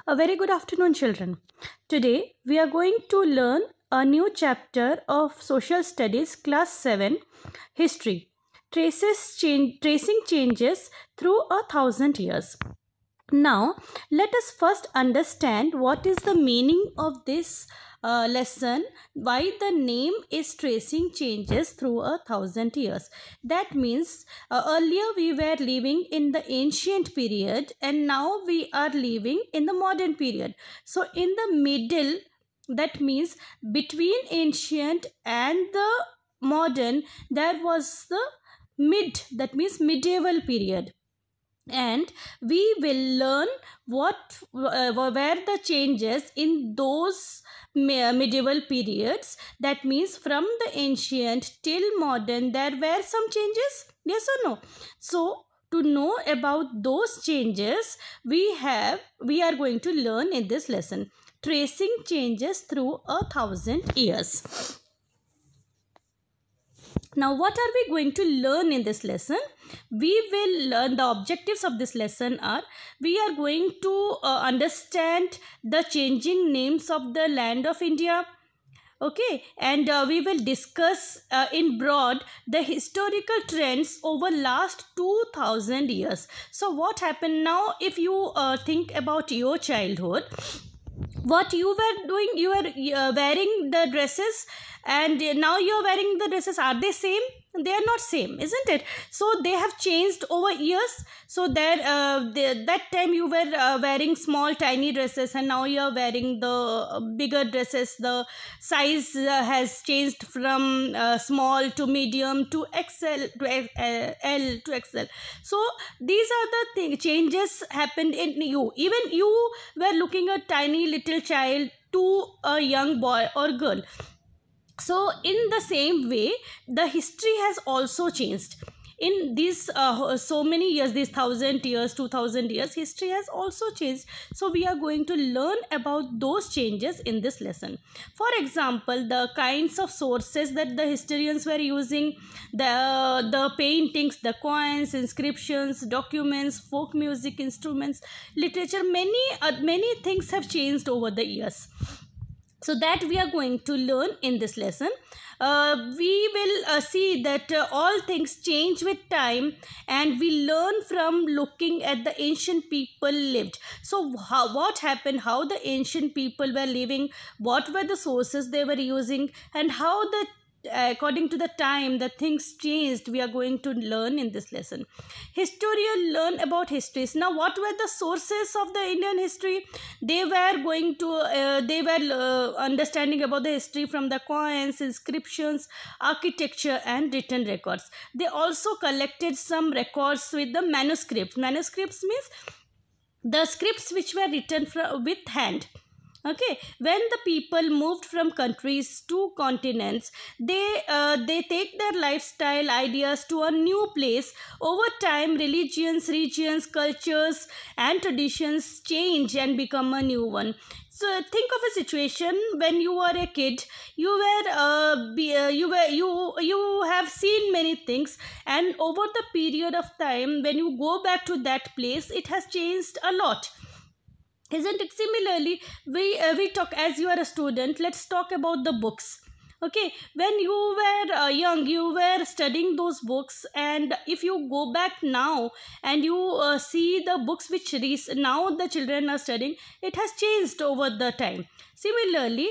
A very good afternoon, children. Today we are going to learn a new chapter of Social Studies, Class 7, History. Tracing changes through 1,000 years. Now, let us first understand what is the meaning of this lesson, why the name is tracing changes through 1,000 years. That means earlier we were living in the ancient period and now we are living in the modern period. So, in the middle, that means between ancient and the modern, there was the that means medieval period, and we will learn what were the changes in those medieval periods. That means from the ancient till modern there were some changes, yes or no? So to know about those changes, we are going to learn in this lesson, tracing changes through 1,000 years. Now, what are we going to learn in this lesson? We will learn the objectives of this lesson are, we are going to understand the changing names of the land of India. Okay, and we will discuss in broad the historical trends over last 2,000 years. So what happened now, if you think about your childhood, what you were doing, you were wearing the dresses, and now you're wearing the dresses. Are they same? They are not same, isn't it? So they have changed over years. So that time you were wearing small tiny dresses, and now you're wearing the bigger dresses. The size has changed from small to medium to XL to L to XL. So these are the changes happened in you. Even you were looking a tiny little child to a young boy or girl. So in the same way, the history has also changed. In these so many years, these 1,000 years, 2,000 years, history has also changed. So we are going to learn about those changes in this lesson. For example, the kinds of sources that the historians were using, the paintings, the coins, inscriptions, documents, folk music, instruments, literature, many things have changed over the years. So that we are going to learn in this lesson. We will see that all things change with time, and we learn from looking at the ancient people lived. So what happened, how the ancient people were living, what were the sources they were using, and how the according to the time the things changed, we are going to learn in this lesson. Historians learn about histories. Now what were the sources of the Indian history? They were going to understanding about the history from the coins, inscriptions, architecture, and written records. They also collected some records with the manuscripts. Manuscripts means the scripts which were written with hand. Okay, when the people moved from countries to continents, they take their lifestyle ideas to a new place. Over time, religions, regions, cultures, and traditions change and become a new one. So think of a situation when you were a kid. You have seen many things, and over the period of time, when you go back to that place, it has changed a lot, isn't it? Similarly, we talk, as you are a student, let's talk about the books. Okay, when you were young, you were studying those books, and if you go back now and you see the books which now the children are studying, it has changed over the time. Similarly,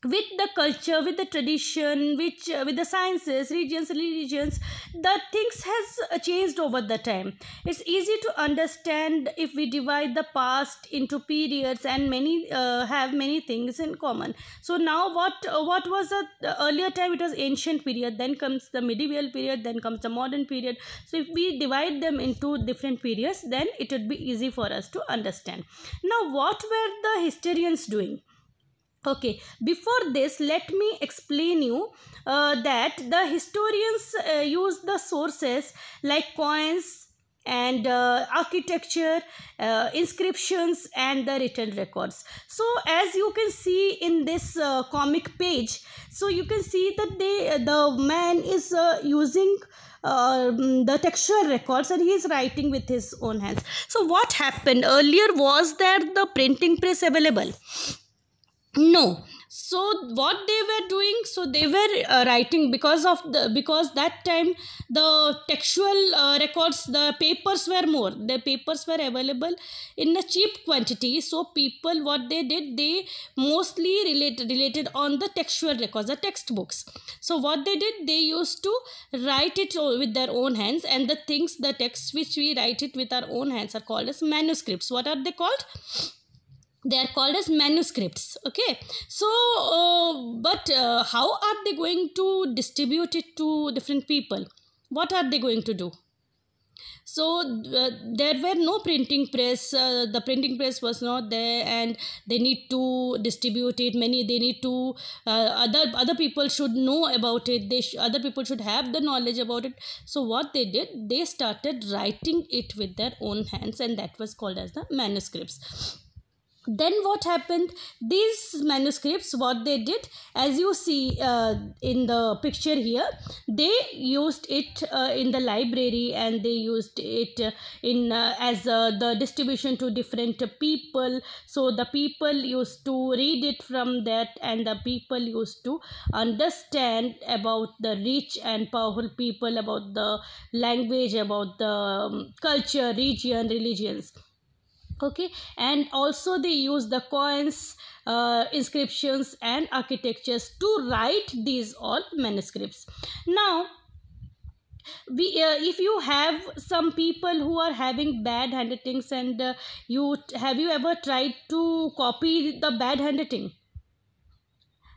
with the culture, with the tradition, with the sciences, regions, religions, the things has changed over the time. It's easy to understand if we divide the past into periods, and many have many things in common. So now what was the earlier time? It was ancient period, then comes the medieval period, then comes the modern period. So if we divide them into different periods, then it would be easy for us to understand. Now what were the historians doing? Okay, before this, let me explain you that the historians use the sources like coins and architecture, inscriptions, and the written records. So as you can see in this comic page, so you can see that the man is using the textual records, and he is writing with his own hands. So what happened earlier, was there the printing press available? No. So what they were doing, so they were writing, because that time the textual records, the papers were more, the papers were available in a cheap quantity. So people, what they did, they mostly related on the textual records, the textbooks. So what they did, they used to write it with their own hands, and the texts which we write it with our own hands are called as manuscripts. What are they called? They are called as manuscripts. Okay. So but how are they going to distribute it to different people? What are they going to do? So there were no printing press, the printing press was not there, and they need to distribute it. They need to other people should know about it. Other people should have the knowledge about it. So what they did, they started writing it with their own hands, and that was called as the manuscripts. Then what happened, these manuscripts, what they did, as you see in the picture here, they used it in the library, and they used it in as the distribution to different people. So the people used to read it from that, and the people used to understand about the rich and powerful people, about the language, about the culture, region, religions. Okay. And also they use the coins, inscriptions, and architectures to write these all manuscripts. Now if you have some people who are having bad handwritings, and have you ever tried to copy the bad handwriting?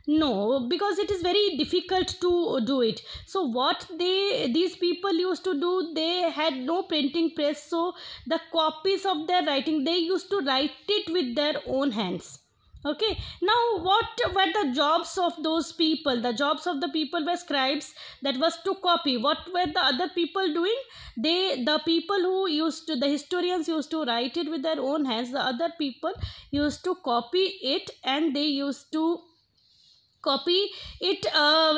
No, because it is very difficult to do it. So what these people used to do, they had no printing press, so the copies of their writing, they used to write it with their own hands. Okay. Now what were the jobs of those people? The jobs of the people were scribes, that was to copy. What were the other people doing? The people who the historians used to write it with their own hands. The other people used to copy it, and they used to copy it.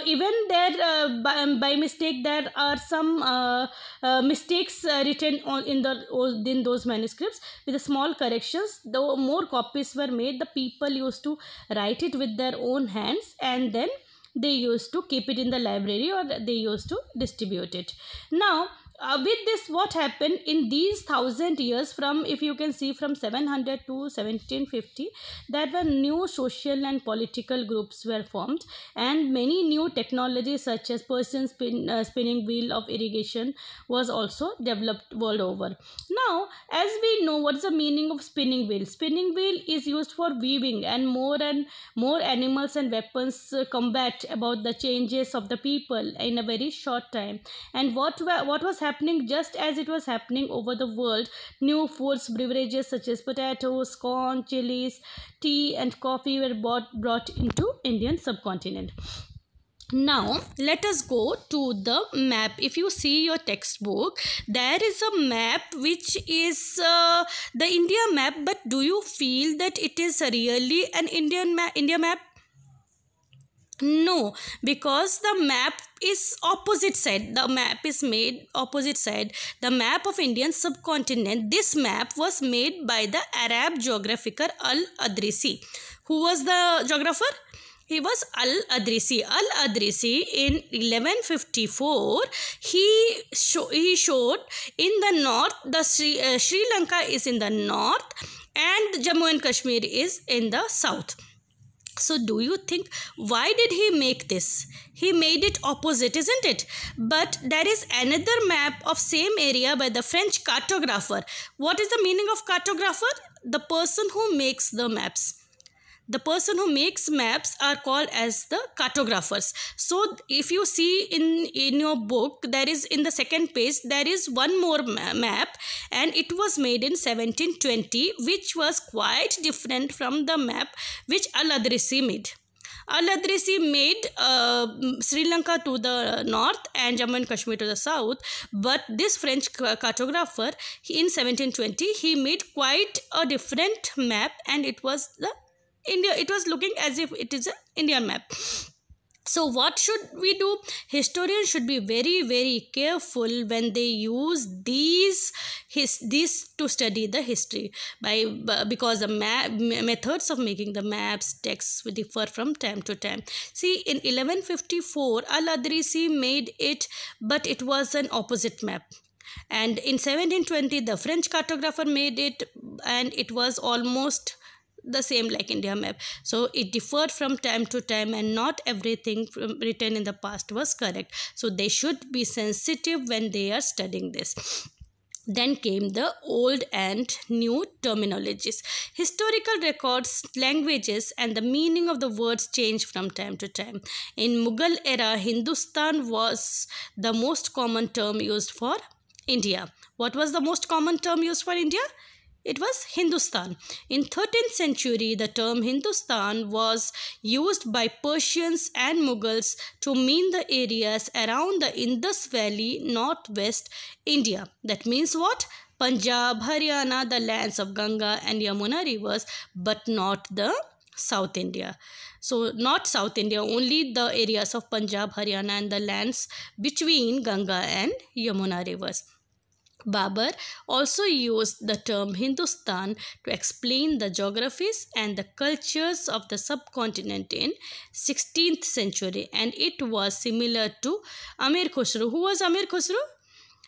Even there by mistake there are some mistakes written in those manuscripts. With the small corrections, though more copies were made, the people used to write it with their own hands, and then they used to keep it in the library, or they used to distribute it. Now with this, what happened in these 1000 years, from, if you can see, from 700 to 1750, there were new social and political groups were formed, and many new technologies such as Persian spinning wheel of irrigation was also developed world over. Now as we know, what is the meaning of spinning wheel? Spinning wheel is used for weaving, and more animals and weapons combat about the changes of the people in a very short time. And what was happening, just as it was happening over the world, new foods, beverages such as potatoes, corn, chilies, tea, and coffee were brought into Indian subcontinent. Now let us go to the map. If you see your textbook, there is a map which is the India map, but do you feel that it is really an India map? No, because the map is opposite side. The map is made opposite side. The map of Indian subcontinent, this map was made by the Arab geographer Al-Adrisi. Who was the geographer? He was Al-Adrisi. Al-Adrisi in 1154, he showed in the north, the Sri Lanka is in the north, and Jammu and Kashmir is in the south. So do you think, why did he make this? He made it opposite, isn't it? But there is another map of same area by the French cartographer. What is the meaning of cartographer? The person who makes the maps. The person who makes maps are called as the cartographers. So if you see in your book, there is, in the second page, there is one more map, and it was made in 1720, which was quite different from the map which Al-Adrisi made. Al-Idrisi made Sri Lanka to the north and Jammu and Kashmir to the south, but this French cartographer in 1720 he made quite a different map, and it was the India. It was looking as if it is an Indian map. So what should we do? Historians should be very careful when they use these to study the history, because the methods of making the maps texts differ from time to time. See, in 1154 Al-Idrisi made it, but it was an opposite map. And in 1720 the French cartographer made it, and it was almost the same like India map. So it differed from time to time, and not everything written in the past was correct. So they should be sensitive when they are studying this. Then came the old and new terminologies. Historical records, languages, and the meaning of the words change from time to time. In Mughal era, Hindustan was the most common term used for India. What was the most common term used for India? It was Hindustan. In 13th century, the term Hindustan was used by Persians and Mughals to mean the areas around the Indus Valley, northwest India. That means what? Punjab, Haryana, the lands of Ganga and Yamuna rivers, but not the South India. So not South India, only the areas of Punjab, Haryana and the lands between Ganga and Yamuna rivers. Babur also used the term Hindustan to explain the geographies and the cultures of the subcontinent in 16th century, and it was similar to Amir Khusro. Who was Amir Khusro?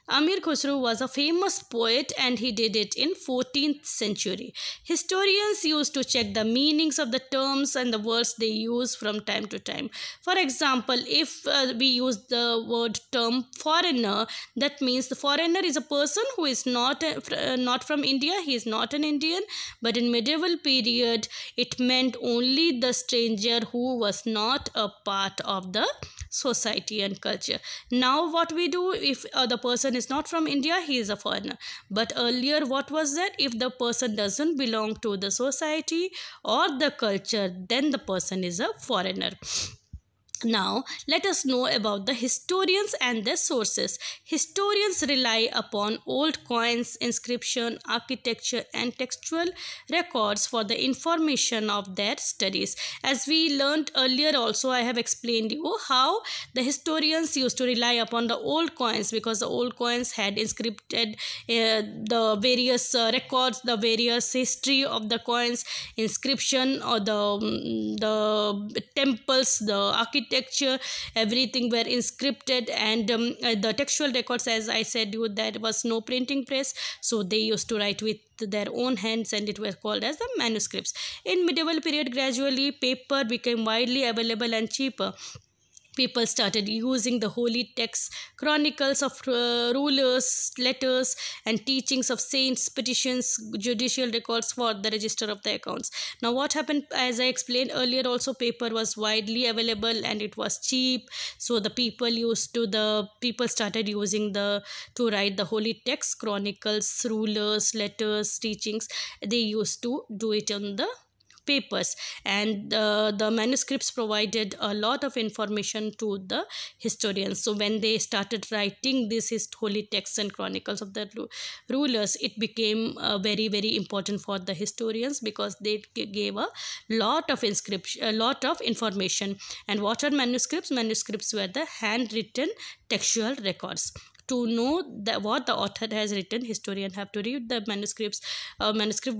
Amir Khusro was a famous poet, and he did it in 14th century. Historians used to check the meanings of the terms and the words they use from time to time. For example, if we use the word term foreigner, that means the foreigner is a person who is not from India. He is not an Indian. But in medieval period, it meant only the stranger who was not a part of the society and culture. Now what we do, if the person is not from India, he is a foreigner. But earlier what was that? If the person doesn't belong to the society or the culture, then the person is a foreigner. Now, let us know about the historians and their sources. Historians rely upon old coins, inscription, architecture, and textual records for the information of their studies. As we learned earlier also, I have explained you how the historians used to rely upon the old coins, because the old coins had inscripted the various records, the various history of the coins, inscription, or the temples, the architecture, everything were inscripted, and the textual records, as I said you, there was no printing press, so they used to write with their own hands, and it was called as the manuscripts. In medieval period, gradually paper became widely available and cheaper. People started using the holy texts, chronicles of rulers, letters, and teachings of saints, petitions, judicial records for the register of the accounts. Now what happened, as I explained earlier also, paper was widely available and it was cheap. So the people started using to write the holy texts, chronicles, rulers, letters, teachings. They used to do it on the papers, and the manuscripts provided a lot of information to the historians. So when they started writing this holy texts and chronicles of the rulers, it became very important for the historians, because they gave a lot of information. And what are manuscripts? Manuscripts were the handwritten textual records. To know what the author has written, historian have to read the manuscript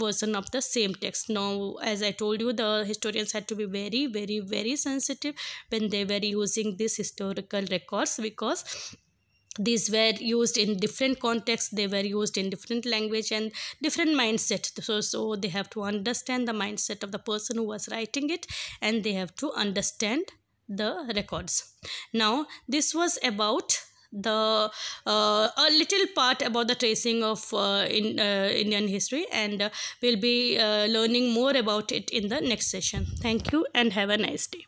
version of the same text. Now, as I told you, the historians had to be very sensitive when they were using these historical records, because these were used in different contexts, they were used in different language and different mindset. So they have to understand the mindset of the person who was writing it, and they have to understand the records. Now, this was about a little part about the tracing of Indian history, and we'll be learning more about it in the next session. Thank you and have a nice day.